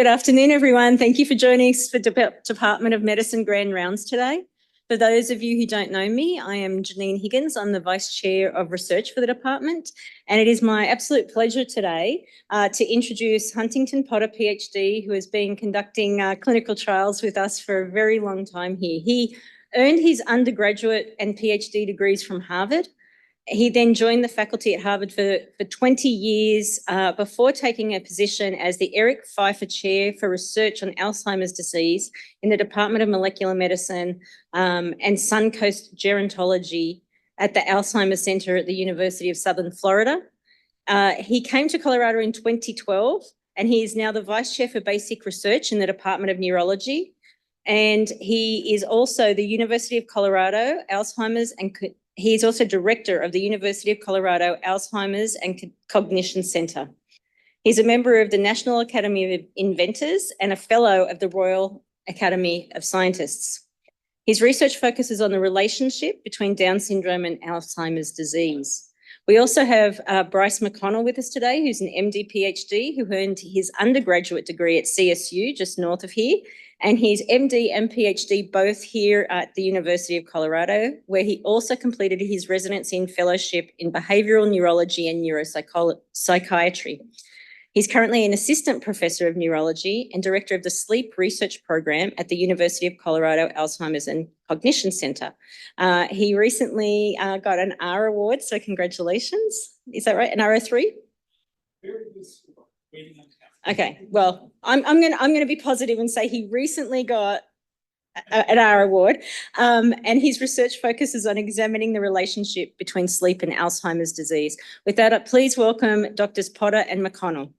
Good afternoon, everyone. Thank you for joining us for Department of Medicine Grand Rounds today. For those of you who don't know me, I am Janine Higgins. I'm the Vice Chair of Research for the department, and it is my absolute pleasure today to introduce Huntington Potter, PhD, who has been conducting clinical trials with us for a very long time here. He earned his undergraduate and PhD degrees from Harvard. He then joined the faculty at Harvard for 20 years before taking a position as the Eric Pfeiffer Chair for Research on Alzheimer's Disease in the Department of Molecular Medicine and Suncoast Gerontology at the Alzheimer's Center at the University of Southern Florida. He came to Colorado in 2012, and he is now the Vice Chair for Basic Research in the Department of Neurology. And he is also the University of Colorado Alzheimer's and he is also Director of the University of Colorado Alzheimer's and Cognition Center. He's a member of the National Academy of Inventors and a Fellow of the Royal Academy of Scientists. His research focuses on the relationship between Down syndrome and Alzheimer's disease. We also have Brice McConnell with us today, who's an MD PhD who earned his undergraduate degree at CSU, just north of here, and his MD and PhD both here at the University of Colorado, where he also completed his residency and fellowship in behavioral neurology and neuropsychiatry. He's currently an assistant professor of neurology and director of the sleep research program at the University of Colorado Alzheimer's and Cognition Center. He recently got an R award, so congratulations. Is that right? An RO3? Okay, well, I'm gonna be positive and say he recently got an R award, and his research focuses on examining the relationship between sleep and Alzheimer's disease. With that, please welcome Drs. Potter and McConnell.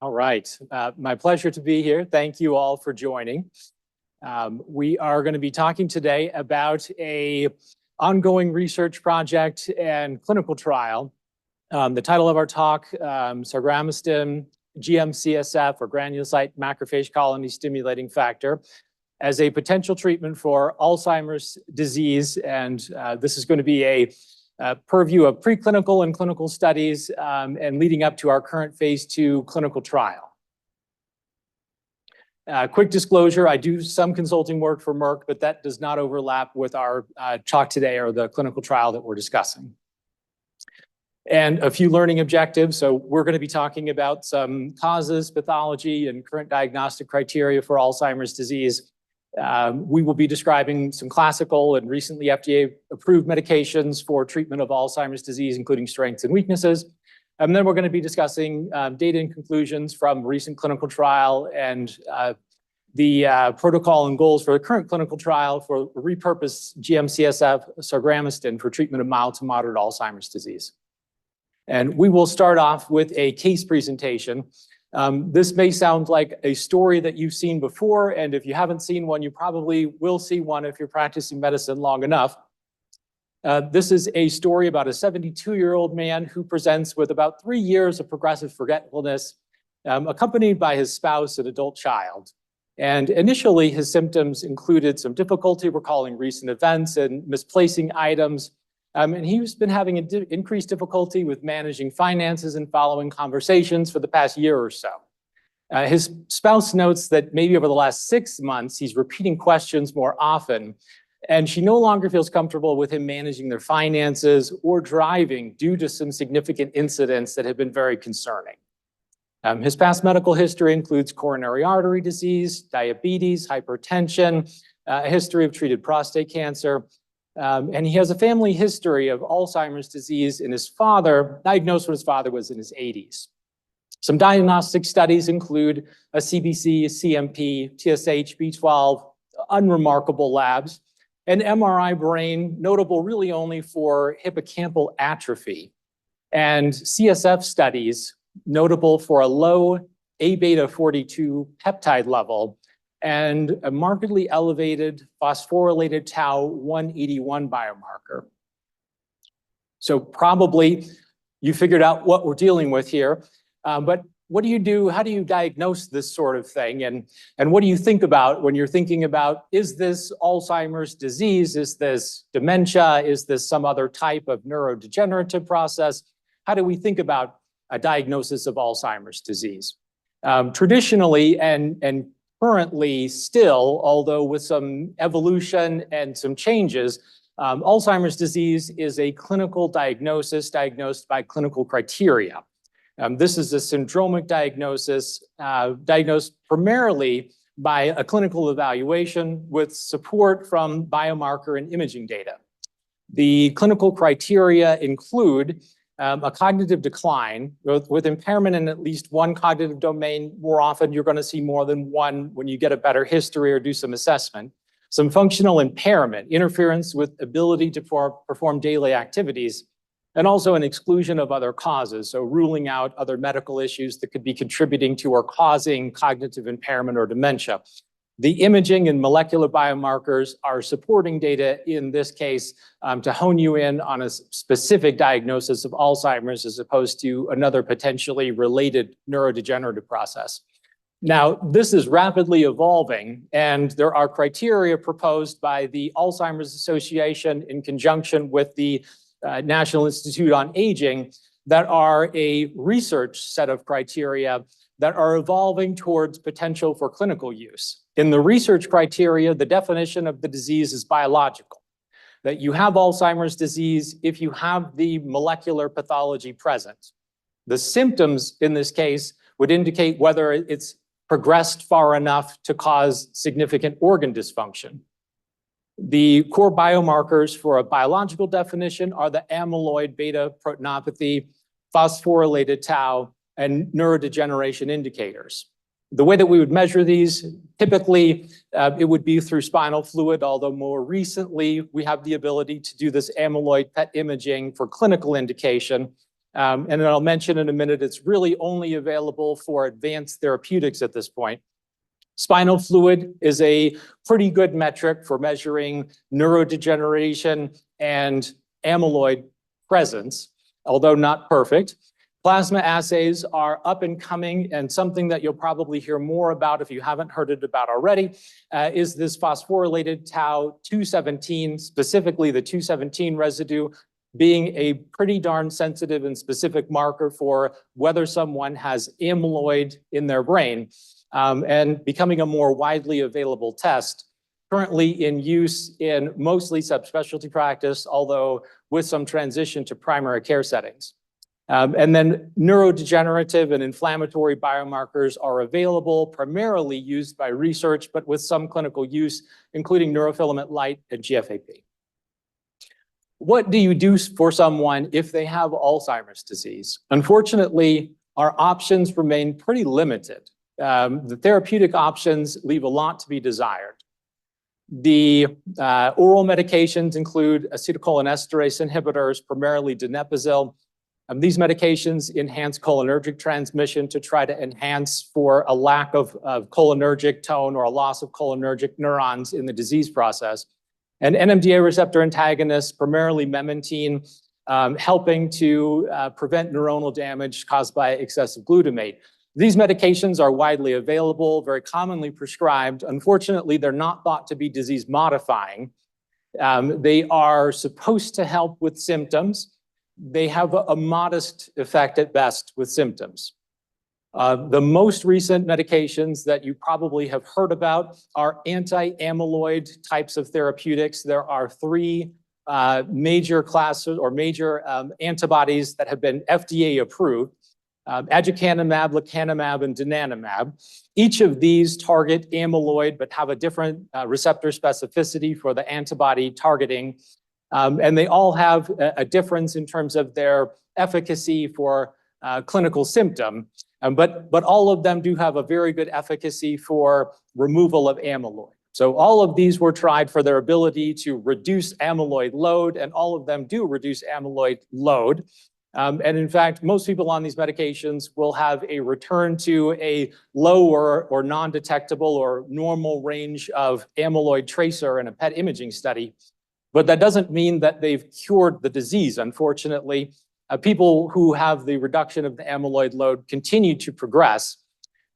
All right, my pleasure to be here. Thank you all for joining. We are going to be talking today about an ongoing research project and clinical trial. The title of our talk, Sargramostim, GM-CSF, or granulocyte macrophage colony stimulating factor, as a potential treatment for Alzheimer's disease. And this is going to be a purview of preclinical and clinical studies and leading up to our current phase 2 clinical trial. Quick disclosure, I do some consulting work for Merck, but that does not overlap with our talk today or the clinical trial that we're discussing. And a few learning objectives. So we're going to be talking about some causes, pathology, and current diagnostic criteria for Alzheimer's disease. We will be describing some classical and recently FDA-approved medications for treatment of Alzheimer's disease, including strengths and weaknesses. And then we're going to be discussing data and conclusions from recent clinical trial and the protocol and goals for the current clinical trial for repurposed GM-CSF Sargramostim for treatment of mild to moderate Alzheimer's disease. And we will start off with a case presentation. This may sound like a story that you've seen before, and if you haven't seen one, you probably will see one if you're practicing medicine long enough. This is a story about a 72-year-old man who presents with about 3 years of progressive forgetfulness, accompanied by his spouse and adult child. And initially, his symptoms included some difficulty recalling recent events and misplacing items. And he's been having increased difficulty with managing finances and following conversations for the past year or so. His spouse notes that maybe over the last 6 months, he's repeating questions more often, and she no longer feels comfortable with him managing their finances or driving due to some significant incidents that have been very concerning. His past medical history includes coronary artery disease, diabetes, hypertension, a history of treated prostate cancer, and he has a family history of Alzheimer's disease in his father, diagnosed when his father was in his 80s. Some diagnostic studies include a CBC, a CMP, TSH, B12, unremarkable labs, an MRI brain, notable really only for hippocampal atrophy, and CSF studies, notable for a low A-beta 42 peptide level, and a markedly elevated phosphorylated tau 181 biomarker. So probably you figured out what we're dealing with here, but what do you do? How do you diagnose this sort of thing? And what do you think about when you're thinking about, is this Alzheimer's disease? Is this dementia? Is this some other type of neurodegenerative process? How do we think about a diagnosis of Alzheimer's disease? Traditionally and currently still, although with some evolution and some changes, Alzheimer's disease is a clinical diagnosis diagnosed by clinical criteria. This is a syndromic diagnosis diagnosed primarily by a clinical evaluation with support from biomarker and imaging data. The clinical criteria include a cognitive decline with impairment in at least one cognitive domain. More often, you're going to see more than one when you get a better history or do some assessment. Some functional impairment, interference with ability to perform daily activities, and also an exclusion of other causes, so ruling out other medical issues that could be contributing to or causing cognitive impairment or dementia. The imaging and molecular biomarkers are supporting data in this case to hone you in on a specific diagnosis of Alzheimer's as opposed to another potentially related neurodegenerative process. Now, this is rapidly evolving, and there are criteria proposed by the Alzheimer's Association in conjunction with the National Institute on Aging that are a research set of criteria that are evolving towards potential for clinical use. In the research criteria, the definition of the disease is biological, that you have Alzheimer's disease if you have the molecular pathology present. The symptoms in this case would indicate whether it's progressed far enough to cause significant organ dysfunction. The core biomarkers for a biological definition are the amyloid beta proteinopathy, phosphorylated tau, and neurodegeneration indicators. The way that we would measure these, typically, it would be through spinal fluid, although more recently, we have the ability to do this amyloid PET imaging for clinical indication. And I'll mention in a minute, it's really only available for advanced therapeutics at this point. Spinal fluid is a pretty good metric for measuring neurodegeneration and amyloid presence, although not perfect. Plasma assays are up and coming, and something that you'll probably hear more about if you haven't heard it about already is this phosphorylated tau 217, specifically the 217 residue, being a pretty darn sensitive and specific marker for whether someone has amyloid in their brain, and becoming a more widely available test, currently in use in mostly subspecialty practice, although with some transition to primary care settings. And then neurodegenerative and inflammatory biomarkers are available, primarily used by research, but with some clinical use, including neurofilament light and GFAP. What do you do for someone if they have Alzheimer's disease? Unfortunately, our options remain pretty limited. The therapeutic options leave a lot to be desired. The oral medications include acetylcholinesterase inhibitors, primarily donepezil. These medications enhance cholinergic transmission to try to enhance for a lack of cholinergic tone or a loss of cholinergic neurons in the disease process. And NMDA receptor antagonists, primarily memantine, helping to prevent neuronal damage caused by excessive glutamate. These medications are widely available, very commonly prescribed. Unfortunately, they're not thought to be disease modifying. They are supposed to help with symptoms. They have a modest effect at best with symptoms. The most recent medications that you probably have heard about are anti-amyloid types of therapeutics. There are three major classes or major antibodies that have been FDA approved: aducanumab, lecanemab, and donanemab. Each of these target amyloid but have a different receptor specificity for the antibody targeting. And they all have a difference in terms of their efficacy for clinical symptom. But all of them do have a very good efficacy for removal of amyloid. So all of these were tried for their ability to reduce amyloid load, and all of them do reduce amyloid load. And in fact, most people on these medications will have a return to a low or non-detectable or normal range of amyloid tracer in a PET imaging study. But that doesn't mean that they've cured the disease, unfortunately. people who have the reduction of the amyloid load continue to progress.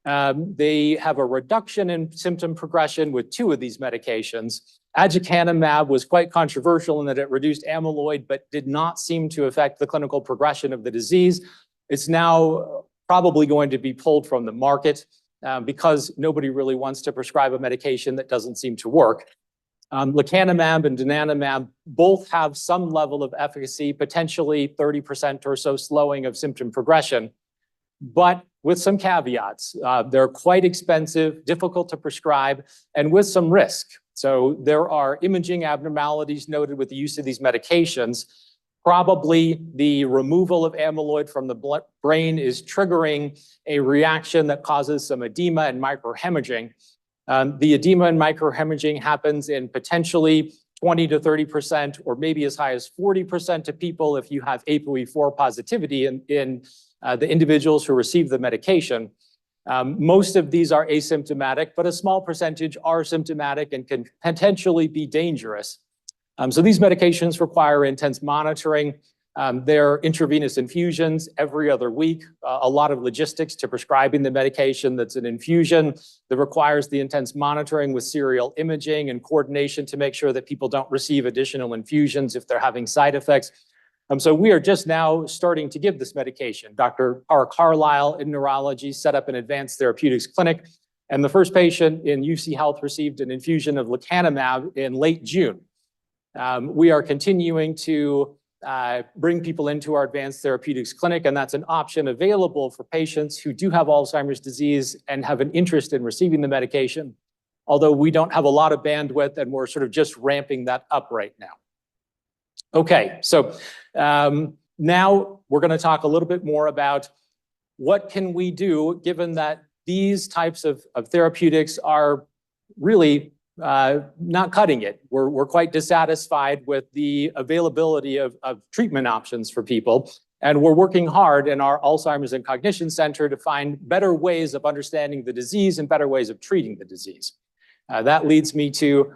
They have a reduction in symptom progression with 2 of these medications. Aducanumab was quite controversial in that it reduced amyloid, but did not seem to affect the clinical progression of the disease. It's now probably going to be pulled from the market because nobody really wants to prescribe a medication that doesn't seem to work. Lecanemab and donanemab both have some level of efficacy, potentially 30% or so slowing of symptom progression, but with some caveats. They're quite expensive, difficult to prescribe, and with some risk. So there are imaging abnormalities noted with the use of these medications. Probably the removal of amyloid from the brain is triggering a reaction that causes some edema and microhemorrhaging. The edema and microhemorrhaging happens in potentially 20 to 30%, or maybe as high as 40% of people if you have ApoE4 positivity in the individuals who receive the medication. Most of these are asymptomatic, but a small percentage are symptomatic and can potentially be dangerous. So these medications require intense monitoring. They're intravenous infusions every other week, a lot of logistics to prescribing the medication that's an infusion that requires the intense monitoring with serial imaging and coordination to make sure that people don't receive additional infusions if they're having side effects. So we are just now starting to give this medication. Dr. R. Carlisle in Neurology set up an advanced therapeutics clinic, and the first patient in UC Health received an infusion of lecanemab in late June. We are continuing to bring people into our advanced therapeutics clinic, and that's an option available for patients who do have Alzheimer's disease and have an interest in receiving the medication, although we don't have a lot of bandwidth and we're sort of just ramping that up right now. Okay, so now we're going to talk a little bit more about what can we do given that these types of therapeutics are really not cutting it. We're quite dissatisfied with the availability of treatment options for people. And we're working hard in our Alzheimer's and Cognition Center to find better ways of understanding the disease and better ways of treating the disease. That leads me to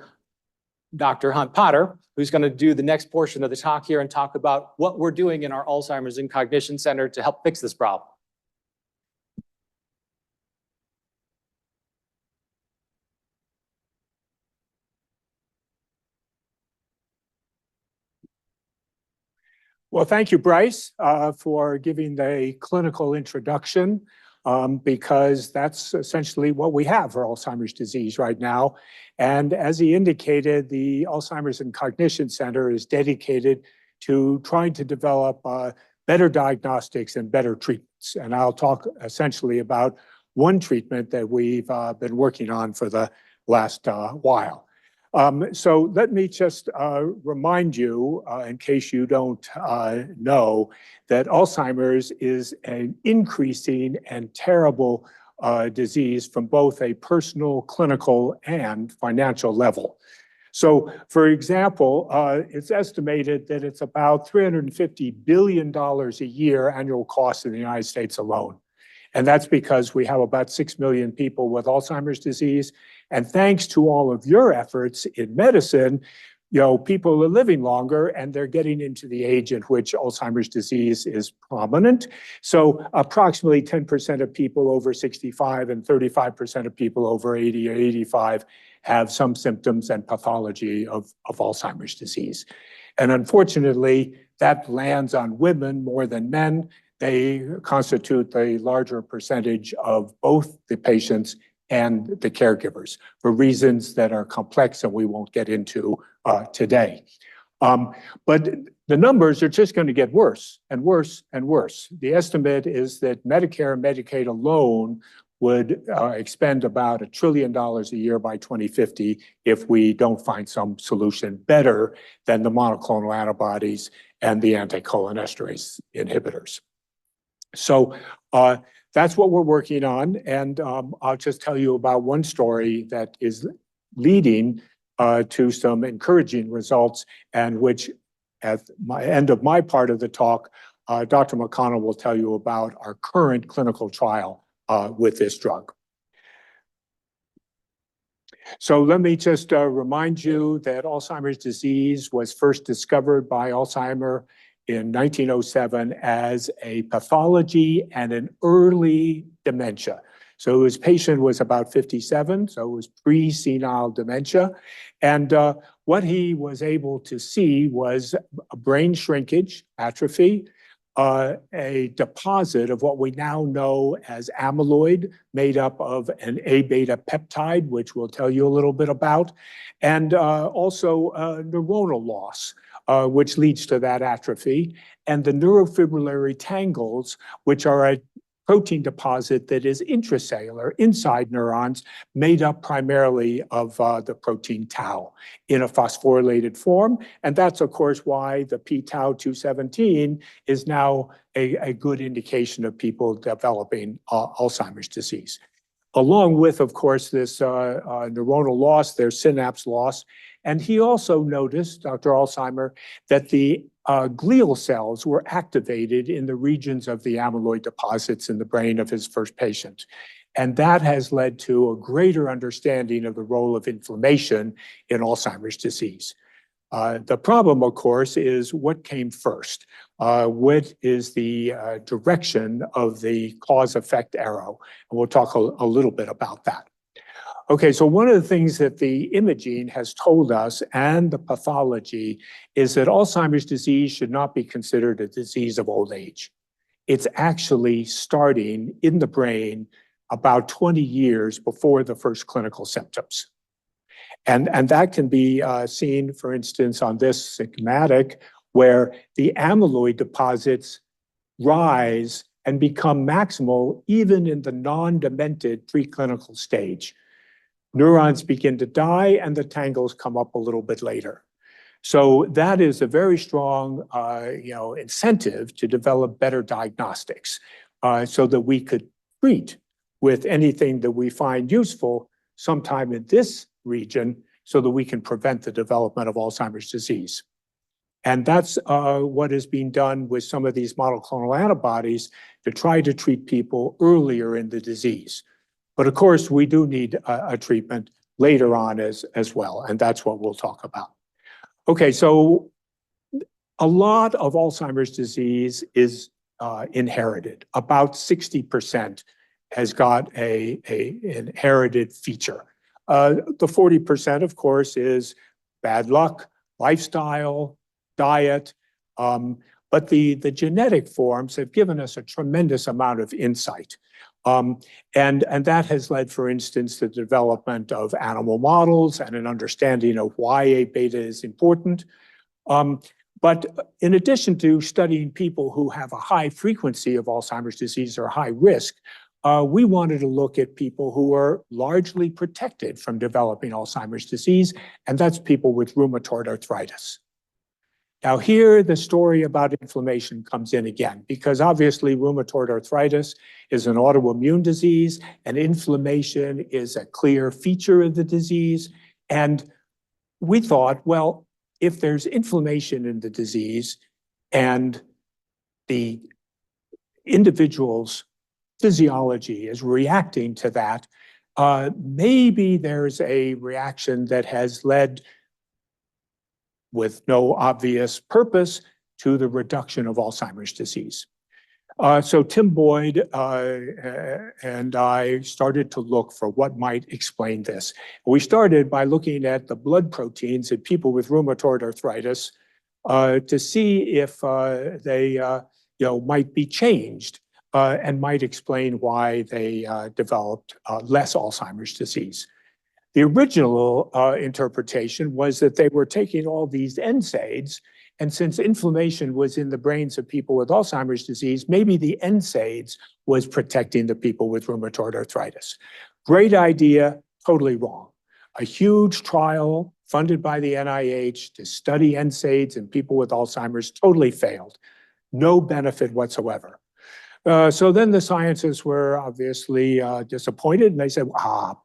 Dr. Hunt Potter, who's going to do the next portion of the talk here and talk about what we're doing in our Alzheimer's and Cognition Center to help fix this problem. Well, thank you, Brice, for giving the clinical introduction, because that's essentially what we have for Alzheimer's disease right now. And as he indicated, the Alzheimer's and Cognition Center is dedicated to trying to develop better diagnostics and better treatments. And I'll talk essentially about one treatment that we've been working on for the last while. So let me just remind you, in case you don't know, that Alzheimer's is an increasing and terrible disease from both a personal, clinical, and financial level. So, for example, it's estimated that it's about $350 billion a year annual cost in the United States alone. And that's because we have about 6 million people with Alzheimer's disease. And thanks to all of your efforts in medicine, people are living longer and they're getting into the age in which Alzheimer's disease is prominent. So approximately 10% of people over 65 and 35% of people over 80 or 85 have some symptoms and pathology of Alzheimer's disease. And unfortunately, that lands on women more than men. They constitute the larger percentage of both the patients and the caregivers for reasons that are complex and we won't get into today. But the numbers are just going to get worse and worse and worse. The estimate is that Medicare and Medicaid alone would expend about $1 trillion a year by 2050 if we don't find some solution better than the monoclonal antibodies and the anticholinesterase inhibitors. So that's what we're working on. And I'll just tell you about one story that is leading to some encouraging results, and which at the end of my part of the talk, Dr. McConnell will tell you about our current clinical trial with this drug. So let me just remind you that Alzheimer's disease was first discovered by Alzheimer in 1907 as a pathology and an early dementia. So his patient was about 57, so it was pre-senile dementia. And what he was able to see was a brain shrinkage, atrophy, a deposit of what we now know as amyloid, made up of an A-beta peptide, which we'll tell you a little bit about, and also neuronal loss, which leads to that atrophy, and the neurofibrillary tangles, which are a protein deposit that is intracellular, inside neurons, made up primarily of the protein tau in a phosphorylated form. And that's, of course, why the p-tau 217 is now a good indication of people developing Alzheimer's disease. Along with, of course, this neuronal loss, there's synapse loss. And he also noticed, Dr. Alzheimer, that the glial cells were activated in the regions of the amyloid deposits in the brain of his first patient. And that has led to a greater understanding of the role of inflammation in Alzheimer's disease. The problem, of course, is what came first. What is the direction of the cause-effect arrow? And we'll talk a little bit about that. Okay, so one of the things that the imaging has told us and the pathology is that Alzheimer's disease should not be considered a disease of old age. It's actually starting in the brain about 20 years before the first clinical symptoms. And that can be seen, for instance, on this schematic, where the amyloid deposits rise and become maximal even in the non-demented preclinical stage. Neurons begin to die and the tangles come up a little bit later. So that is a very strong incentive to develop better diagnostics so that we could treat with anything that we find useful sometime in this region so that we can prevent the development of Alzheimer's disease. And that's what is being done with some of these monoclonal antibodies to try to treat people earlier in the disease. But of course, we do need a treatment later on as well, and that's what we'll talk about. Okay, so a lot of Alzheimer's disease is inherited. About 60% has got an inherited feature. The 40%, of course, is bad luck, lifestyle, diet, but the genetic forms have given us a tremendous amount of insight. And that has led, for instance, to the development of animal models and an understanding of why A-beta is important. But in addition to studying people who have a high frequency of Alzheimer's disease or high risk, we wanted to look at people who are largely protected from developing Alzheimer's disease, and that's people with rheumatoid arthritis. Now here, the story about inflammation comes in again, because obviously rheumatoid arthritis is an autoimmune disease, and inflammation is a clear feature of the disease. And we thought, well, if there's inflammation in the disease and the individual's physiology is reacting to that, maybe there's a reaction that has led with no obvious purpose to the reduction of Alzheimer's disease. So Tim Boyd and I started to look for what might explain this. We started by looking at the blood proteins in people with rheumatoid arthritis to see if they might be changed and might explain why they developed less Alzheimer's disease. The original interpretation was that they were taking all these NSAIDs, and since inflammation was in the brains of people with Alzheimer's disease, maybe the NSAIDs was protecting the people with rheumatoid arthritis. Great idea, totally wrong. A huge trial funded by the NIH to study NSAIDs in people with Alzheimer's totally failed. No benefit whatsoever. So then the scientists were obviously disappointed, and they said,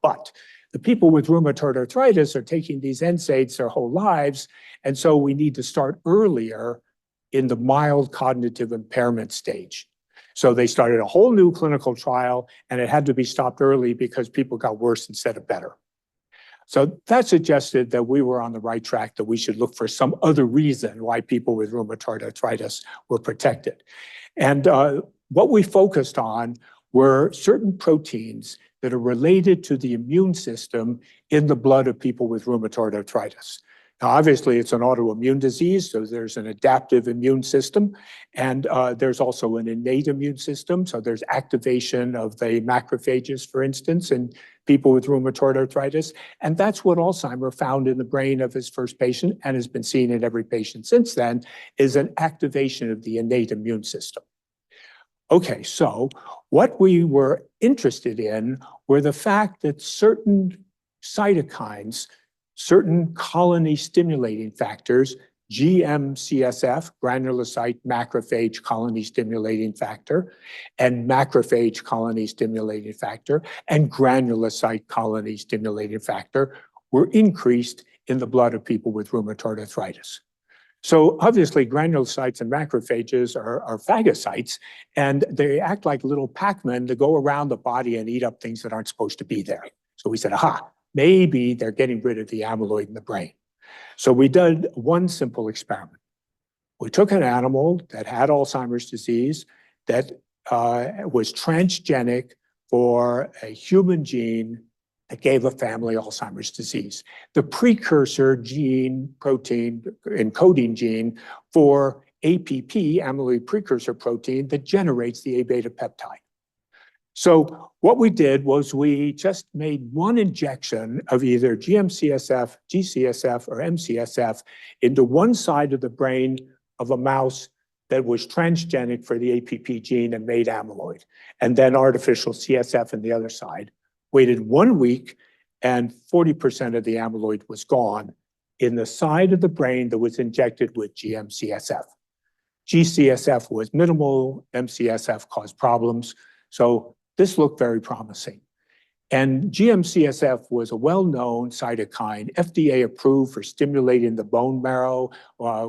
but the people with rheumatoid arthritis are taking these NSAIDs their whole lives, and so we need to start earlier in the mild cognitive impairment stage. So they started a whole new clinical trial, and it had to be stopped early because people got worse instead of better. So that suggested that we were on the right track, that we should look for some other reason why people with rheumatoid arthritis were protected. And what we focused on were certain proteins that are related to the immune system in the blood of people with rheumatoid arthritis. Now, obviously, it's an autoimmune disease, so there's an adaptive immune system, and there's also an innate immune system. So there's activation of the macrophages, for instance, in people with rheumatoid arthritis. And that's what Alzheimer found in the brain of his first patient and has been seen in every patient since then, is an activation of the innate immune system. Okay, so what we were interested in were the fact that certain cytokines, certain colony stimulating factors, GM-CSF, granulocyte macrophage colony stimulating factor, and macrophage colony stimulating factor, and granulocyte colony stimulating factor were increased in the blood of people with rheumatoid arthritis. So obviously granulocytes and macrophages are phagocytes, and they act like little Pac-Men that go around the body and eat up things that aren't supposed to be there. So we said, aha, maybe they're getting rid of the amyloid in the brain. So we did one simple experiment. We took an animal that had Alzheimer's disease that was transgenic for a human gene that gave a family Alzheimer's disease. The precursor gene, protein, encoding gene for APP, amyloid precursor protein, that generates the A-beta peptide. So what we did was we just made one injection of either GM-CSF, G-CSF, or M-CSF into one side of the brain of a mouse that was transgenic for the APP gene and made amyloid, and then artificial CSF in the other side. Waited 1 week, and 40% of the amyloid was gone in the side of the brain that was injected with GM-CSF. G-CSF was minimal, M-CSF caused problems, so this looked very promising. And GM-CSF was a well-known cytokine, FDA approved for stimulating the bone marrow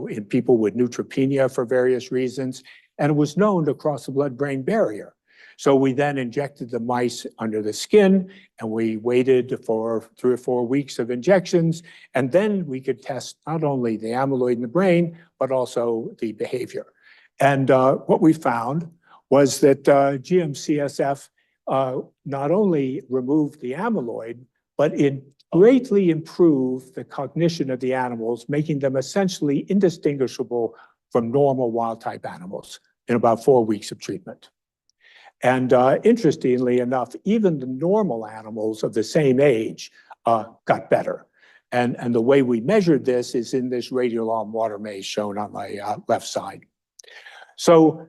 in people with neutropenia for various reasons, and it was known to cross the blood-brain barrier. So we then injected the mice under the skin, and we waited for 3 or 4 weeks of injections, and then we could test not only the amyloid in the brain, but also the behavior. And what we found was that GM-CSF not only removed the amyloid, but it greatly improved the cognition of the animals, making them essentially indistinguishable from normal wild-type animals in about 4 weeks of treatment. And interestingly enough, even the normal animals of the same age got better. And the way we measured this is in this radial-arm water maze shown on my left side. So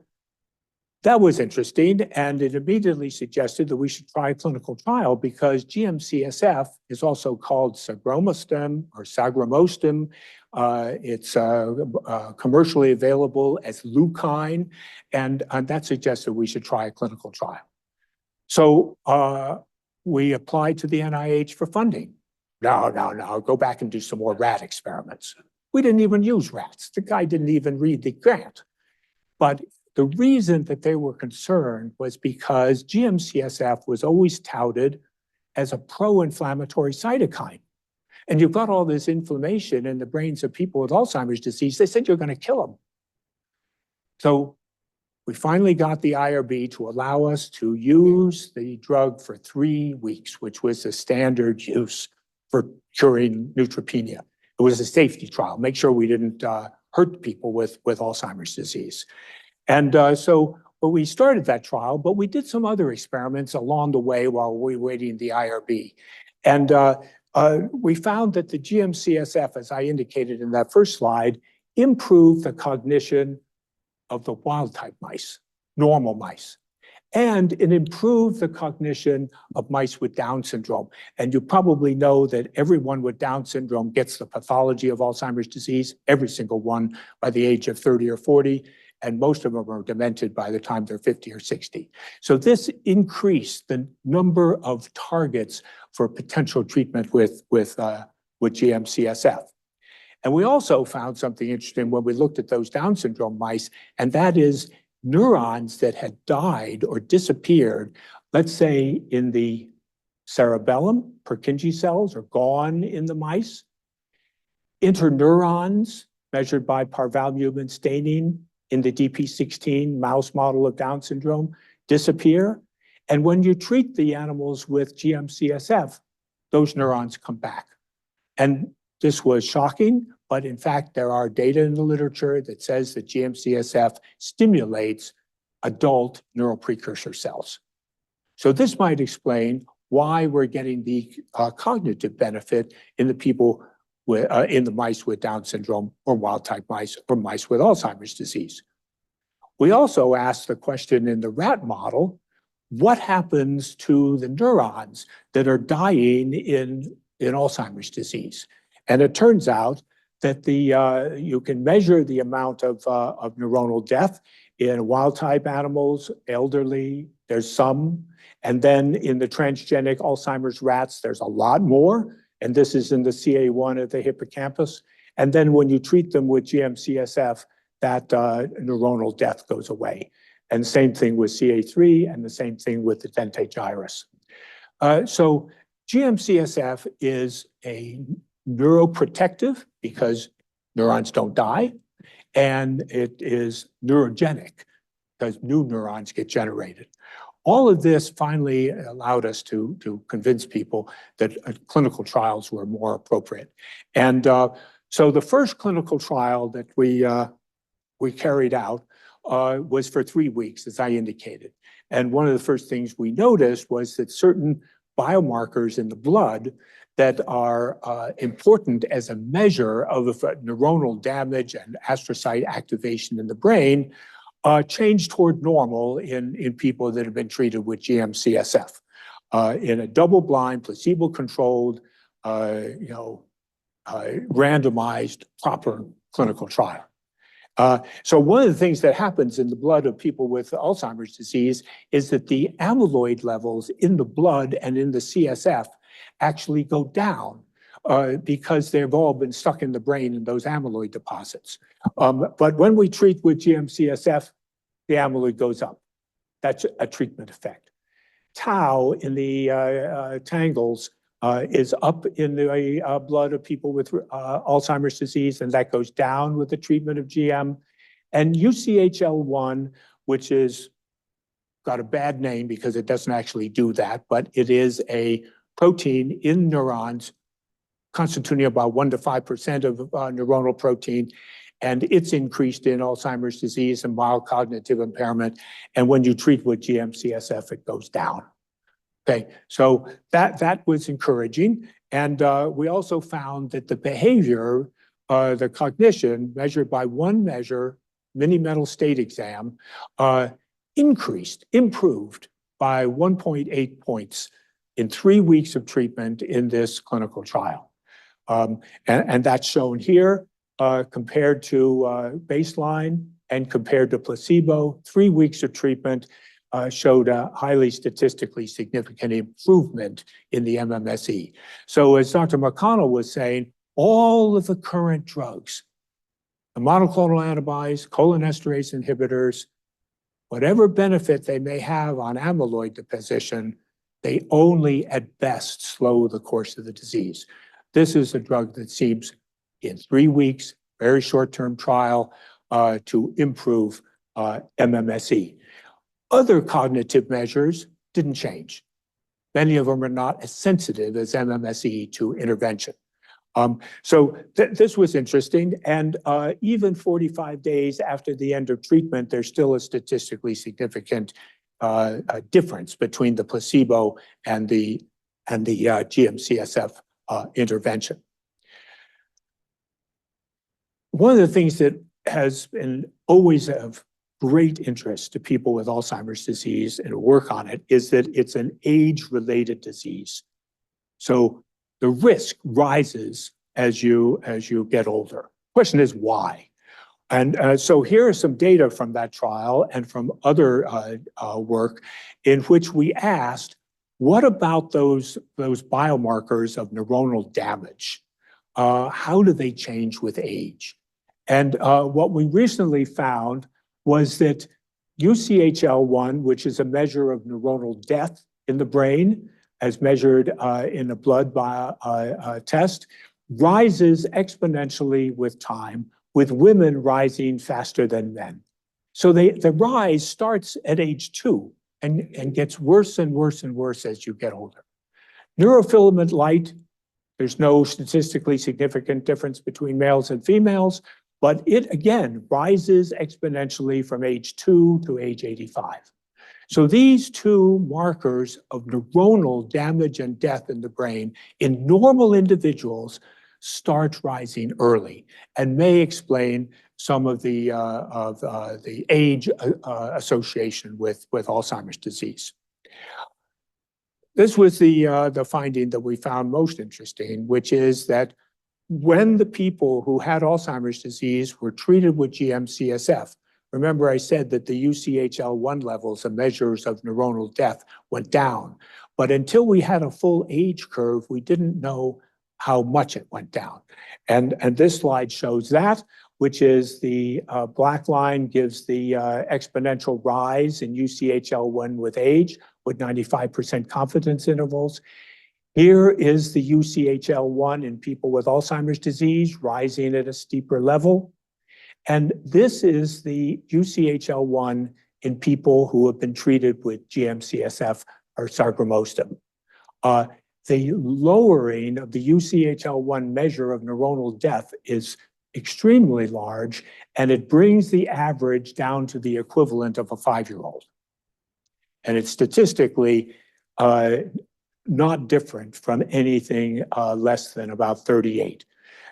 that was interesting, and it immediately suggested that we should try a clinical trial because GM-CSF is also called Sargramostim or Sargramostim. It's commercially available as leucine, and that suggests that we should try a clinical trial. So we applied to the NIH for funding. No, go back and do some more rat experiments. We didn't even use rats. The guy didn't even read the grant. But the reason that they were concerned was because GM-CSF was always touted as a pro-inflammatory cytokine. And you've got all this inflammation in the brains of people with Alzheimer's disease. They said you're going to kill them. So we finally got the IRB to allow us to use the drug for 3 weeks, which was the standard use for curing neutropenia. It was a safety trial, make sure we didn't hurt people with Alzheimer's disease. And so we started that trial, but we did some other experiments along the way while we were waiting the IRB. And we found that the GM-CSF, as I indicated in that first slide, improved the cognition of the wild-type mice, normal mice. And it improved the cognition of mice with Down syndrome. And you probably know that everyone with Down syndrome gets the pathology of Alzheimer's disease, every single one by the age of 30 or 40. And most of them are demented by the time they're 50 or 60. So this increased the number of targets for potential treatment with GM-CSF. And we also found something interesting when we looked at those Down syndrome mice, and that is neurons that had died or disappeared, let's say in the cerebellum, Purkinje cells are gone in the mice. Interneurons measured by parvalbumin staining in the DP16 mouse model of Down syndrome disappear. And when you treat the animals with GM-CSF, those neurons come back. And this was shocking, but in fact, there are data in the literature that says that GM-CSF stimulates adult neural precursor cells. So this might explain why we're getting the cognitive benefit in the people with, in the mice with Down syndrome or wild-type mice or mice with Alzheimer's disease. We also asked the question in the rat model, what happens to the neurons that are dying in Alzheimer's disease? And it turns out that you can measure the amount of neuronal death in wild-type animals, elderly, there's some. And then in the transgenic Alzheimer's rats, there's a lot more. And this is in the CA1 of the hippocampus. And then when you treat them with GM-CSF, that neuronal death goes away. And same thing with CA3 and the same thing with the dentate gyrus. So GM-CSF is a neuroprotective because neurons don't die, and it is neurogenic because new neurons get generated. All of this finally allowed us to convince people that clinical trials were more appropriate. And so the first clinical trial that we carried out was for 3 weeks, as I indicated. And one of the first things we noticed was that certain biomarkers in the blood that are important as a measure of neuronal damage and astrocyte activation in the brain changed toward normal in people that have been treated with GM-CSF in a double-blind, placebo-controlled, randomized, proper clinical trial. So one of the things that happens in the blood of people with Alzheimer's disease is that the amyloid levels in the blood and in the CSF actually go down because they've all been stuck in the brain in those amyloid deposits. But when we treat with GM-CSF, the amyloid goes up. That's a treatment effect. Tau in the tangles is up in the blood of people with Alzheimer's disease, and that goes down with the treatment of GM. And UCHL1, which is got a bad name because it doesn't actually do that, but it is a protein in neurons constituting about 1 to 5% of neuronal protein, and it's increased in Alzheimer's disease and mild cognitive impairment. And when you treat with GM-CSF, it goes down. Okay, so that was encouraging. And we also found that the behavior, the cognition measured by one measure, mini-mental state exam, improved by 1.8 points in 3 weeks of treatment in this clinical trial. And that's shown here compared to baseline and compared to placebo. 3 weeks of treatment showed a highly statistically significant improvement in the MMSE. So as Dr. McConnell was saying, all of the current drugs, the monoclonal antibodies, cholinesterase inhibitors, whatever benefit they may have on amyloid deposition, they only at best slow the course of the disease. This is a drug that seems in 3 weeks, very short-term trial, to improve MMSE. Other cognitive measures didn't change. Many of them are not as sensitive as MMSE to intervention. So this was interesting. And even 45 days after the end of treatment, there's still a statistically significant difference between the placebo and the GM-CSF intervention. One of the things that has been always of great interest to people with Alzheimer's disease and work on it is that it's an age-related disease. So the risk rises as you get older. Question is why? And so here are some data from that trial and from other work in which we asked, what about those biomarkers of neuronal damage? How do they change with age? And what we recently found was that UCHL1, which is a measure of neuronal death in the brain, as measured in a blood test, rises exponentially with time, with women rising faster than men. So the rise starts at age 2 and gets worse and worse and worse as you get older. Neurofilament light, there's no statistically significant difference between males and females, but it again rises exponentially from age 2 to age 85. So these two markers of neuronal damage and death in the brain in normal individuals start rising early and may explain some of the age association with Alzheimer's disease. This was the finding that we found most interesting, which is that when the people who had Alzheimer's disease were treated with GM-CSF, remember I said that the UCHL1 levels, the measures of neuronal death, went down. But until we had a full age curve, we didn't know how much it went down. And this slide shows that, which is the black line gives the exponential rise in UCHL1 with age, with 95% confidence intervals. Here is the UCHL1 in people with Alzheimer's disease rising at a steeper level. And this is the UCHL1 in people who have been treated with GM-CSF or Sargramostim. The lowering of the UCHL1 measure of neuronal death is extremely large, and it brings the average down to the equivalent of a 5-year-old. And it's statistically not different from anything less than about 38.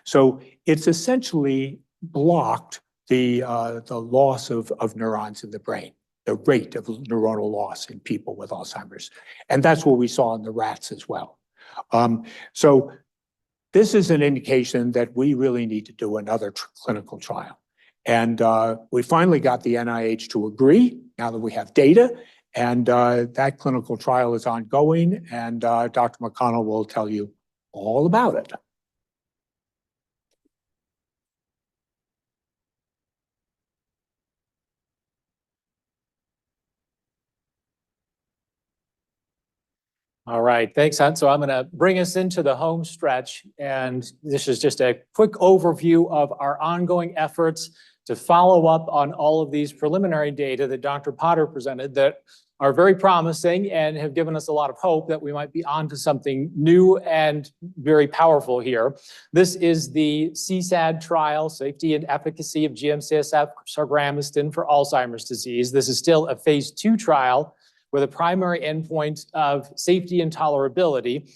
So it's essentially blocked the loss of neurons in the brain, the rate of neuronal loss in people with Alzheimer's. And that's what we saw in the rats as well. So this is an indication that we really need to do another clinical trial. And we finally got the NIH to agree now that we have data. And that clinical trial is ongoing, and Dr. McConnell will tell you all about it. All right, thanks, Hunt. So I'm going to bring us into the home stretch, and this is just a quick overview of our ongoing efforts to follow up on all of these preliminary data that Dr. Potter presented that are very promising and have given us a lot of hope that we might be onto something new and very powerful here. This is the CSAD trial, safety and efficacy of GM-CSF Sargramostim for Alzheimer's disease. This is still a phase 2 trial with a primary endpoint of safety and tolerability,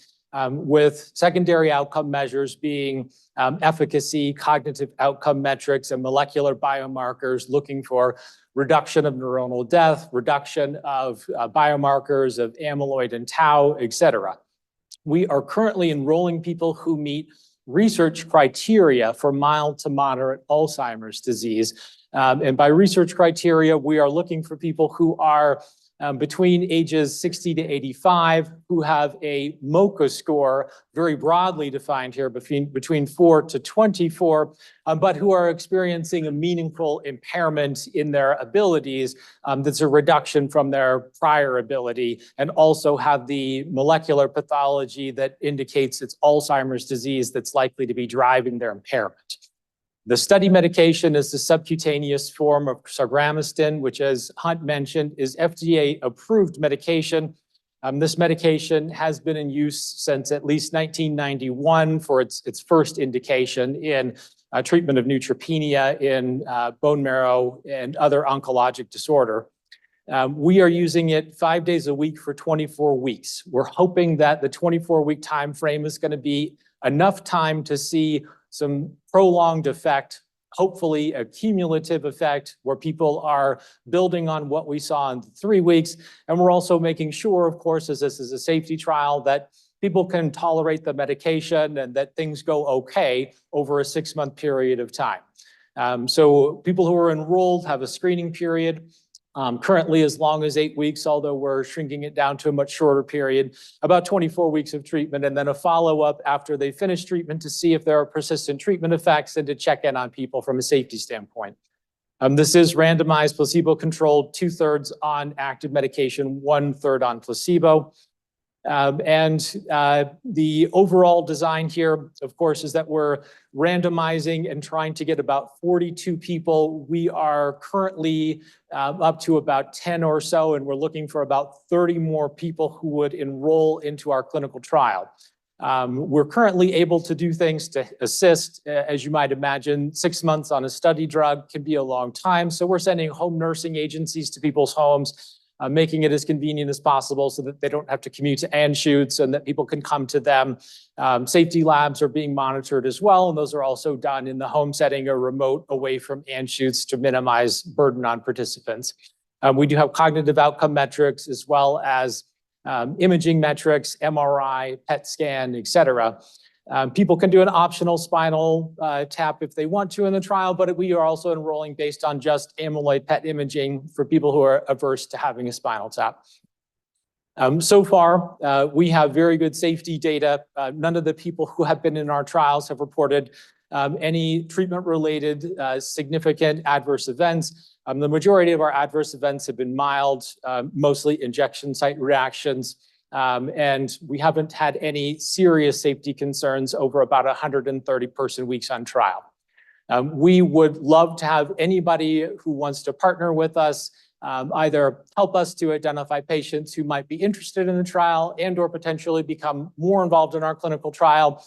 with secondary outcome measures being efficacy, cognitive outcome metrics, and molecular biomarkers looking for reduction of neuronal death, reduction of biomarkers of amyloid and tau, et cetera. We are currently enrolling people who meet research criteria for mild to moderate Alzheimer's disease. And by research criteria, we are looking for people who are between ages 60 to 85, who have a MoCA score, very broadly defined here, between 4 to 24, but who are experiencing a meaningful impairment in their abilities that's a reduction from their prior ability, and also have the molecular pathology that indicates it's Alzheimer's disease that's likely to be driving their impairment. The study medication is the subcutaneous form of Sargramostim, which, as Hunt mentioned, is FDA-approved medication. This medication has been in use since at least 1991 for its first indication in treatment of neutropenia in bone marrow and other oncologic disorder. We are using it 5 days a week for 24 weeks. We're hoping that the 24-week time frame is going to be enough time to see some prolonged effect, hopefully a cumulative effect where people are building on what we saw in 3 weeks. And we're also making sure, of course, as this is a safety trial, that people can tolerate the medication and that things go okay over a 6-month period of time. So people who are enrolled have a screening period. Currently as long as 8 weeks, although we're shrinking it down to a much shorter period, about 24 weeks of treatment, and then a follow-up after they finish treatment to see if there are persistent treatment effects and to check in on people from a safety standpoint. This is randomized, placebo-controlled, 2/3 on active medication, 1/3 on placebo. The overall design here, of course, is that we're randomizing and trying to get about 42 people. We are currently up to about 10 or so, and we're looking for about 30 more people who would enroll into our clinical trial. We're currently able to do things to assist. As you might imagine, 6 months on a study drug can be a long time. So we're sending home nursing agencies to people's homes, making it as convenient as possible so that they don't have to commute to Anschutz and that people can come to them. Safety labs are being monitored as well, and those are also done in the home setting or remote away from Anschutz to minimize burden on participants. We do have cognitive outcome metrics as well as imaging metrics, MRI, PET scan, et cetera. People can do an optional spinal tap if they want to in the trial, but we are also enrolling based on just amyloid PET imaging for people who are averse to having a spinal tap. So far, we have very good safety data. None of the people who have been in our trials have reported any treatment-related significant adverse events. The majority of our adverse events have been mild, mostly injection site reactions. And we haven't had any serious safety concerns over about 130 person weeks on trial. We would love to have anybody who wants to partner with us, either help us to identify patients who might be interested in the trial and or potentially become more involved in our clinical trial,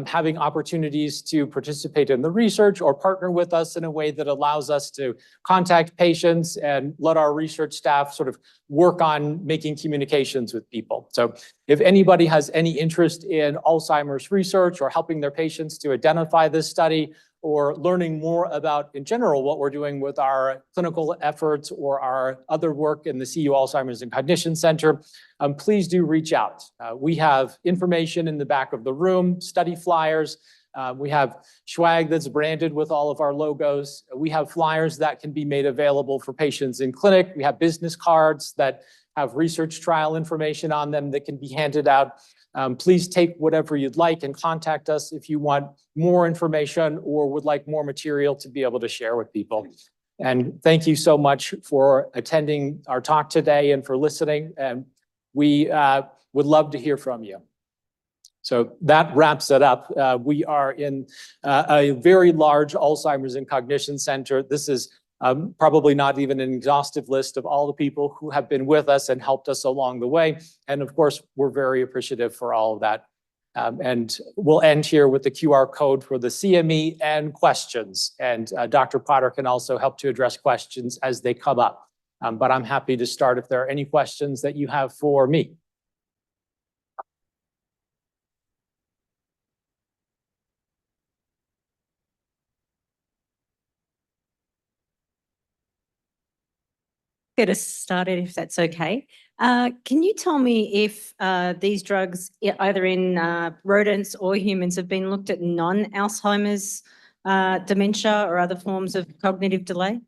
having opportunities to participate in the research or partner with us in a way that allows us to contact patients and let our research staff sort of work on making communications with people. So if anybody has any interest in Alzheimer's research or helping their patients to identify this study, or learning more about, in general, what we're doing with our clinical efforts or our other work in the CU Alzheimer's and Cognition Center, please do reach out. We have information in the back of the room, study flyers. We have swag that's branded with all of our logos. We have flyers that can be made available for patients in clinic. We have business cards that have research trial information on them that can be handed out. Please take whatever you'd like and contact us if you want more information or would like more material to be able to share with people. And thank you so much for attending our talk today and for listening. And we would love to hear from you. So that wraps it up. We are in a very large Alzheimer's and Cognition Center. This is probably not even an exhaustive list of all the people who have been with us and helped us along the way. And of course, we're very appreciative for all of that. And we'll end here with the QR code for the CME and questions. And Dr. Potter can also help to address questions as they come up. But I'm happy to start if there are any questions that you have for me. Get us started if that's okay. Can you tell me if these drugs, either in rodents or humans, have been looked at non-Alzheimer's dementia or other forms of cognitive delay?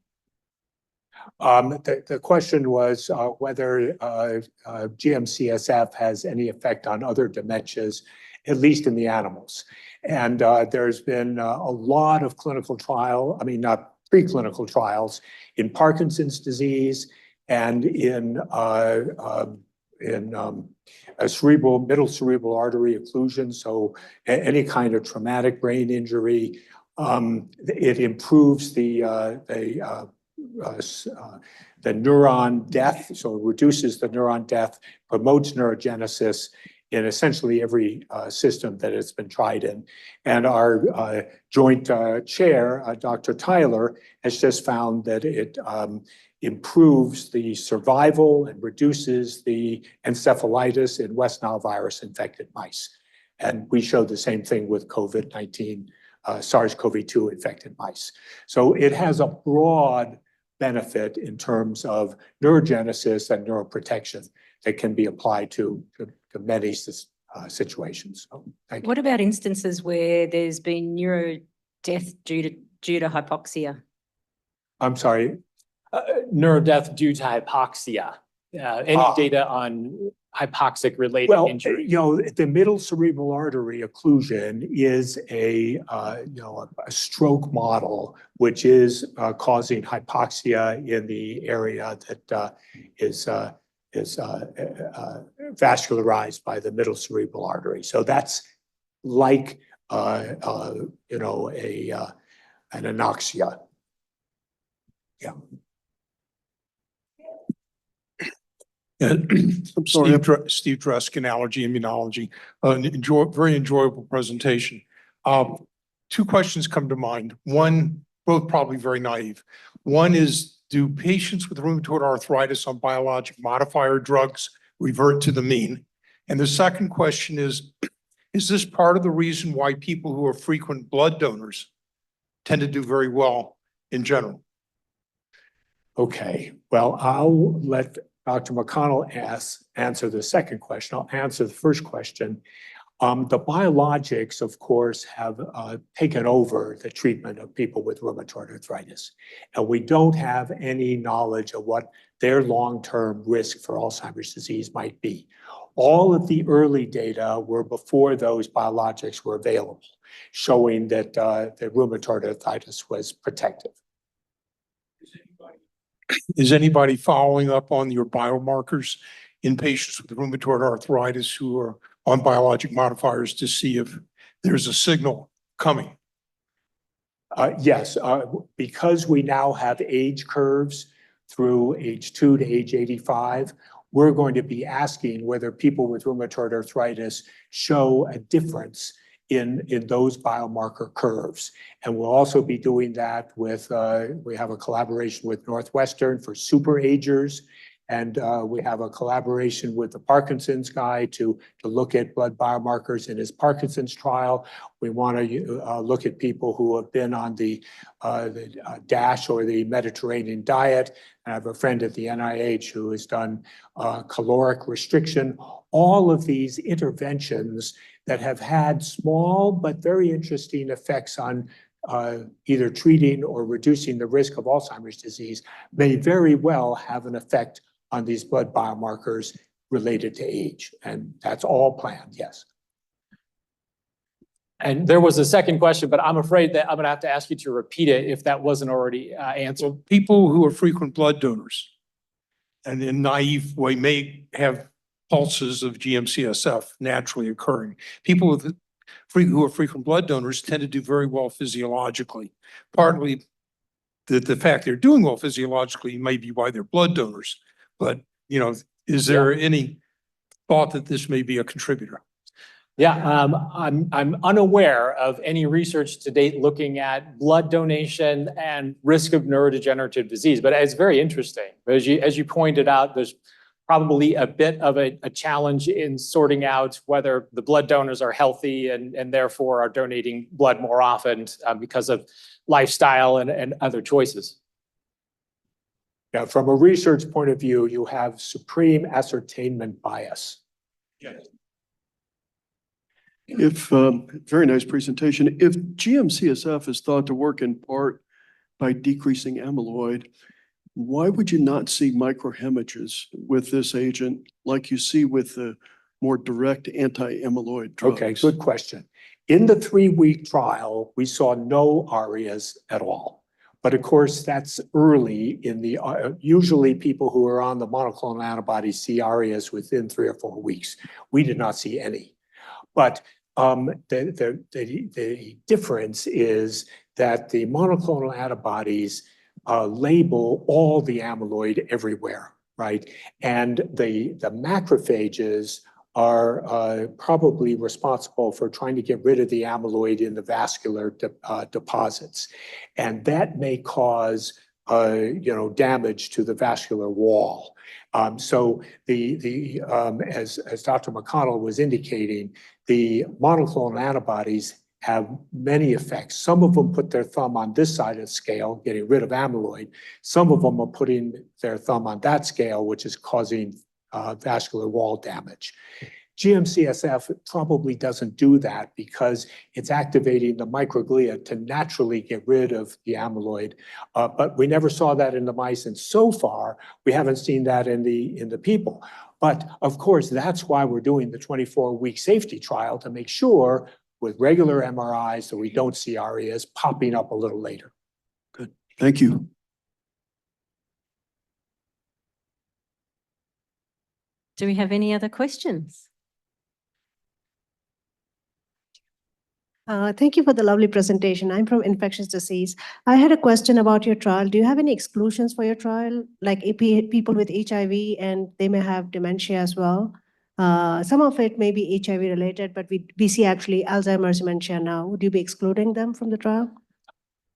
The question was whether GM-CSF has any effect on other dementias, at least in the animals. And there's been a lot of clinical trial, not preclinical trials in Parkinson's disease and in middle cerebral artery occlusion. So any kind of traumatic brain injury, it improves the neuron death. So it reduces the neuron death, promotes neurogenesis in essentially every system that it's been tried in. And our joint chair, Dr. Tyler, has just found that it improves the survival and reduces the encephalitis in West Nile virus infected mice. And we showed the same thing with COVID-19, SARS-CoV-2 infected mice. So it has a broad benefit in terms of neurogenesis and neuroprotection that can be applied to many situations. So, thank you. What about instances where there's been neurodeath due to hypoxia? I'm sorry? Neurodeath due to hypoxia. Any data on hypoxic related injury? The middle cerebral artery occlusion is a stroke model, which is causing hypoxia in the area that is vascularized by the middle cerebral artery. So that's like, you know, an anoxia. Yeah. I'm sorry, Steve Dreskin, Allergy Immunology. Very enjoyable presentation. Two questions come to mind. One, both probably very naive. One is, do patients with rheumatoid arthritis on biologic modifier drugs revert to the mean? And the second question is this part of the reason why people who are frequent blood donors tend to do very well in general? Okay, well, I'll let Dr. McConnell answer the second question. I'll answer the first question. The biologics, of course, have taken over the treatment of people with rheumatoid arthritis. And we don't have any knowledge of what their long-term risk for Alzheimer's disease might be. All of the early data were before those biologics were available, showing that the rheumatoid arthritis was protective. Is anybody following up on your biomarkers in patients with rheumatoid arthritis who are on biologic modifiers to see if there's a signal coming? Yes, because we now have age curves through age 2 to age 85, we're going to be asking whether people with rheumatoid arthritis show a difference in those biomarker curves. And we'll also be doing that with, we have a collaboration with Northwestern for super agers. And we have a collaboration with the Parkinson's guy to look at blood biomarkers in his Parkinson's trial. We want to look at people who have been on the DASH or the Mediterranean diet. I have a friend at the NIH who has done caloric restriction. All of these interventions that have had small but very interesting effects on either treating or reducing the risk of Alzheimer's disease may very well have an effect on these blood biomarkers related to age. And that's all planned, yes. And there was a second question, but I'm afraid that I'm going to have to ask you to repeat it if that wasn't already answered. So people who are frequent blood donors and in naive way may have pulses of GM-CSF naturally occurring. People with who are frequent blood donors tend to do very well physiologically. Partly the fact they're doing well physiologically may be why they're blood donors. But, you know, is there any thought that this may be a contributor? Yeah, I'm unaware of any research to date looking at blood donation and risk of neurodegenerative disease, but it's very interesting. As you pointed out, there's probably a bit of a challenge in sorting out whether the blood donors are healthy and therefore are donating blood more often because of lifestyle and other choices. Now, from a research point of view, you have supreme ascertainment bias. Yes. Very nice presentation. If GM-CSF is thought to work in part by decreasing amyloid, why would you not see microhemorrhages with this agent like you see with the more direct anti-amyloid drugs? Okay, good question. In the 3-week trial, we saw no ARIAs at all. But of course, that's early in the, usually people who are on the monoclonal antibodies see ARIAs within 3 or 4 weeks. We did not see any. But the difference is that the monoclonal antibodies label all the amyloid everywhere, right? And the macrophages are probably responsible for trying to get rid of the amyloid in the vascular deposits. And that may cause damage to the vascular wall. So as Dr. McConnell was indicating, the monoclonal antibodies have many effects. Some of them put their thumb on this side of the scale, getting rid of amyloid. Some of them are putting their thumb on that scale, which is causing vascular wall damage. GM-CSF probably doesn't do that because it's activating the microglia to naturally get rid of the amyloid. But we never saw that in the mice, and so far we haven't seen that in the people. But of course, that's why we're doing the 24-week safety trial to make sure with regular MRIs that we don't see ARIAs popping up a little later. Good, thank you. Do we have any other questions? Thank you for the lovely presentation. I'm from infectious disease. I had a question about your trial. Do you have any exclusions for your trial, like people with HIV and they may have dementia as well? Some of it may be HIV related, but we see actually Alzheimer's dementia now. Would you be excluding them from the trial?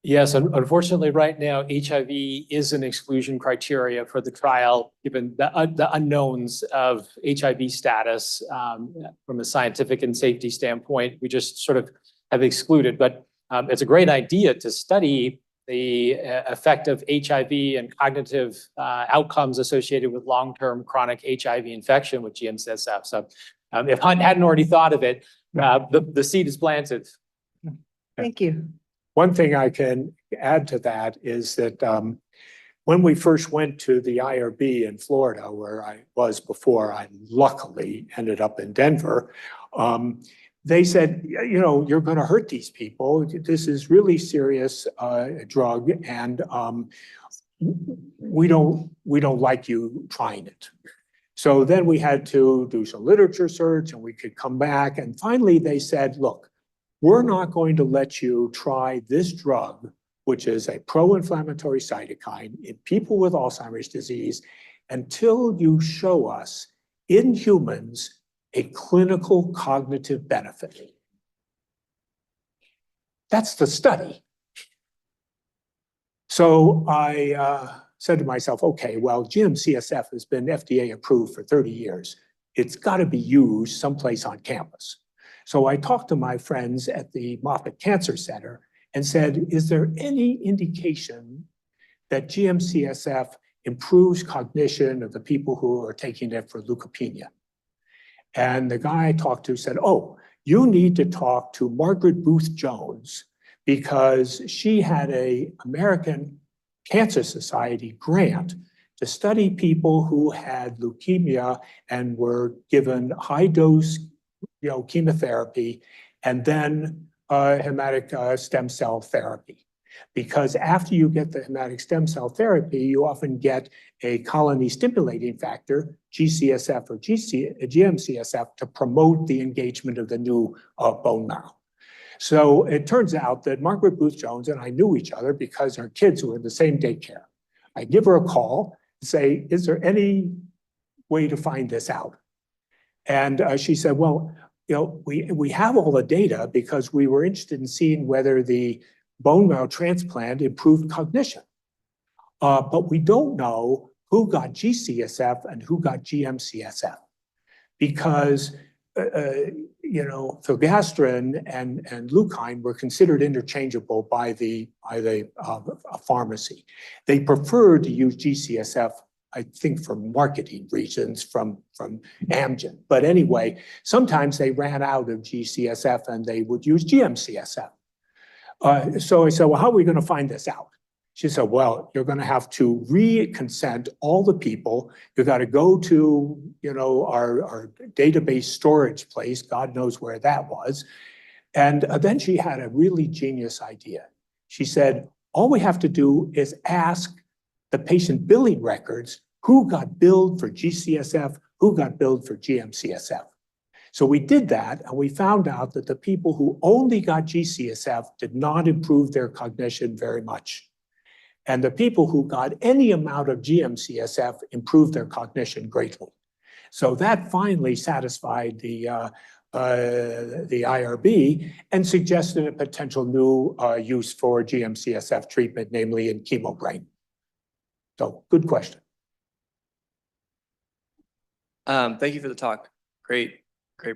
Yes, unfortunately, right now, HIV is an exclusion criteria for the trial, given the unknowns of HIV status from a scientific and safety standpoint. We just sort of have excluded, but it's a great idea to study the effect of HIV and cognitive outcomes associated with long-term chronic HIV infection with GM-CSF. So if Hunt hadn't already thought of it, the seed is planted. Thank you. One thing I can add to that is that when we first went to the IRB in Florida, where I was before I luckily ended up in Denver, they said, you know, you're going to hurt these people. This is really serious drug, and we don't like you trying it. So then we had to do some literature search, and we could come back. And finally, they said, look, we're not going to let you try this drug, which is a pro-inflammatory cytokine in people with Alzheimer's disease, until you show us in humans a clinical cognitive benefit. That's the study. So I said to myself, okay, well, GM-CSF has been FDA approved for 30 years. It's got to be used someplace on campus. So I talked to my friends at the Moffitt Cancer Center and said, is there any indication that GM-CSF improves cognition of the people who are taking it for leukopenia? And the guy I talked to said, oh, you need to talk to Margaret Booth Jones because she had an American Cancer Society grant to study people who had leukemia and were given high dose chemotherapy, and then hematic stem cell therapy. Because after you get the hematic stem cell therapy, you often get a colony stimulating factor, G-CSF or GM-CSF, to promote the engagement of the new bone marrow. So it turns out that Margaret Booth Jones and I knew each other because our kids were in the same daycare. I give her a call and say, is there any way to find this out? And she said, well, you know, we have all the data because we were interested in seeing whether the bone marrow transplant improved cognition. But we don't know who got G-CSF and who got GM-CSF because, filgastrin and leukine were considered interchangeable by the pharmacy. They preferred to use G-CSF, I think, for marketing reasons from Amgen. But anyway, sometimes they ran out of G-CSF and they would use GM-CSF. So I said, well, how are we going to find this out? She said, well, you're going to have to re-consent all the people. You've got to go to, our database storage place. God knows where that was. And then she had a really genius idea. She said, all we have to do is ask the patient billing records who got billed for G-CSF, who got billed for GM-CSF. So we did that, and we found out that the people who only got G-CSF did not improve their cognition very much. And the people who got any amount of GM-CSF improved their cognition greatly. So that finally satisfied the IRB and suggested a potential new use for GM-CSF treatment, namely in chemobrain. So good question. Thank you for the talk. Great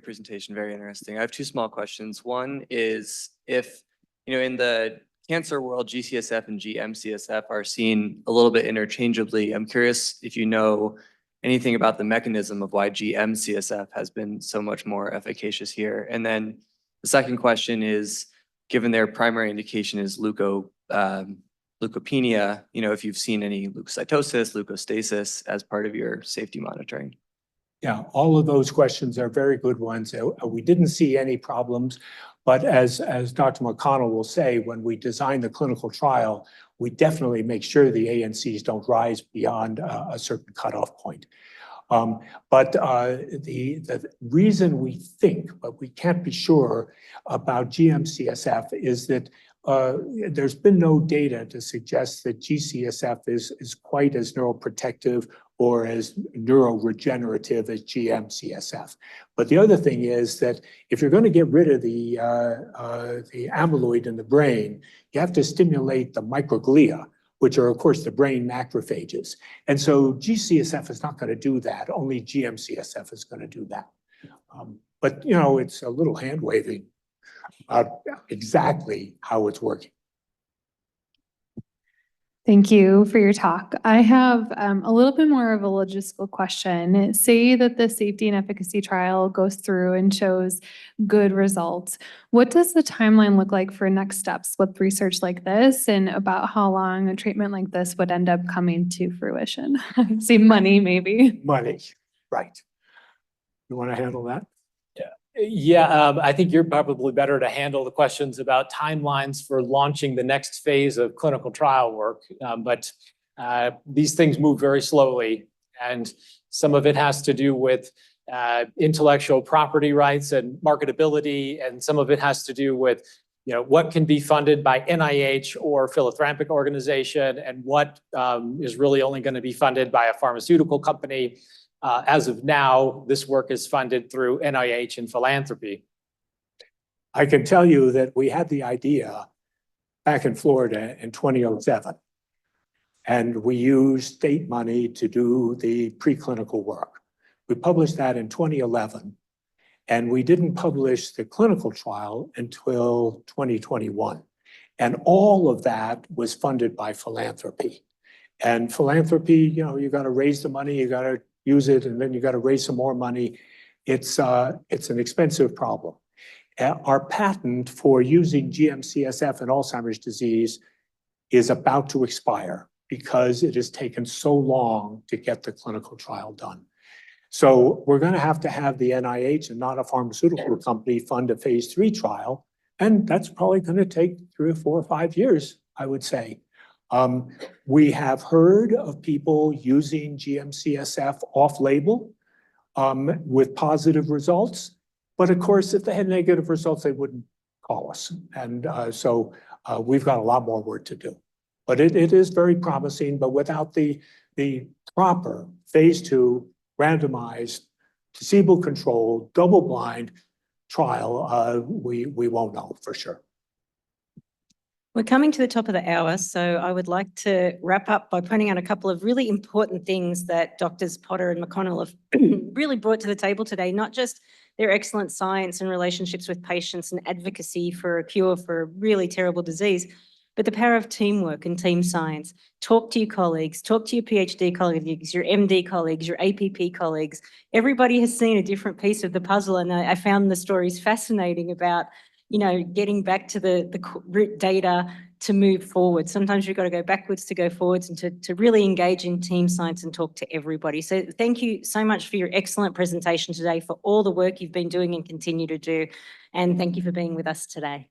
presentation. Very interesting. I have two small questions. One is if, in the cancer world, G-CSF and GM-CSF are seen a little bit interchangeably. I'm curious if you know anything about the mechanism of why GM-CSF has been so much more efficacious here. And then the second question is, given their primary indication is leukopenia, if you've seen any leukocytosis, leukostasis as part of your safety monitoring. Yeah, all of those questions are very good ones. We didn't see any problems, but as Dr. McConnell will say, when we design the clinical trial, we definitely make sure the ANCs don't rise beyond a certain cutoff point. The reason we think, but we can't be sure about GM-CSF is that there's been no data to suggest that GCSF is quite as neuroprotective or as neuroregenerative as GM-CSF. But the other thing is that if you're going to get rid of the amyloid in the brain, you have to stimulate the microglia, which are, of course, the brain macrophages. And so GCSF is not going to do that. Only GM-CSF is going to do that. But, you know, it's a little hand-waving about exactly how it's working. Thank you for your talk. I have a little bit more of a logistical question. Say that the safety and efficacy trial goes through and shows good results. What does the timeline look like for next steps with research like this, and about how long a treatment like this would end up coming to fruition? Say money, maybe. Money, right. You want to handle that? Yeah, I think you're probably better to handle the questions about timelines for launching the next phase of clinical trial work. But these things move very slowly, and some of it has to do with intellectual property rights and marketability, and some of it has to do with, you know, what can be funded by NIH or philanthropic organization, and what is really only going to be funded by a pharmaceutical company. As of now, this work is funded through NIH and philanthropy. I can tell you that we had the idea back in Florida in 2007, and we used state money to do the preclinical work. We published that in 2011, and we didn't publish the clinical trial until 2021. And all of that was funded by philanthropy. And philanthropy, you know, you got to raise the money, you got to use it, and then you got to raise some more money. It's an expensive problem. Our patent for using GM-CSF in Alzheimer's disease is about to expire because it has taken so long to get the clinical trial done. So we're going to have the NIH and not a pharmaceutical company fund a phase 3 trial. And that's probably going to take 3 or 4 or 5 years, I would say. We have heard of people using GM-CSF off-label with positive results. But of course, if they had negative results, they wouldn't call us. And so we've got a lot more work to do. But it is very promising. But without the proper phase 2 randomized, placebo-controlled, double-blind trial, we won't know for sure. We're coming to the top of the hour, so I would like to wrap up by pointing out a couple of really important things that Drs. Potter and McConnell have really brought to the table today, not just their excellent science and relationships with patients and advocacy for a cure for a really terrible disease, but the power of teamwork and team science. Talk to your colleagues, talk to your PhD colleagues, your MD colleagues, your APP colleagues. Everybody has seen a different piece of the puzzle, and I found the stories fascinating about, you know, getting back to the root data to move forward. Sometimes you've got to go backwards to go forwards, and to really engage in team science and talk to everybody. So thank you so much for your excellent presentation today, for all the work you've been doing and continue to do. And thank you for being with us today.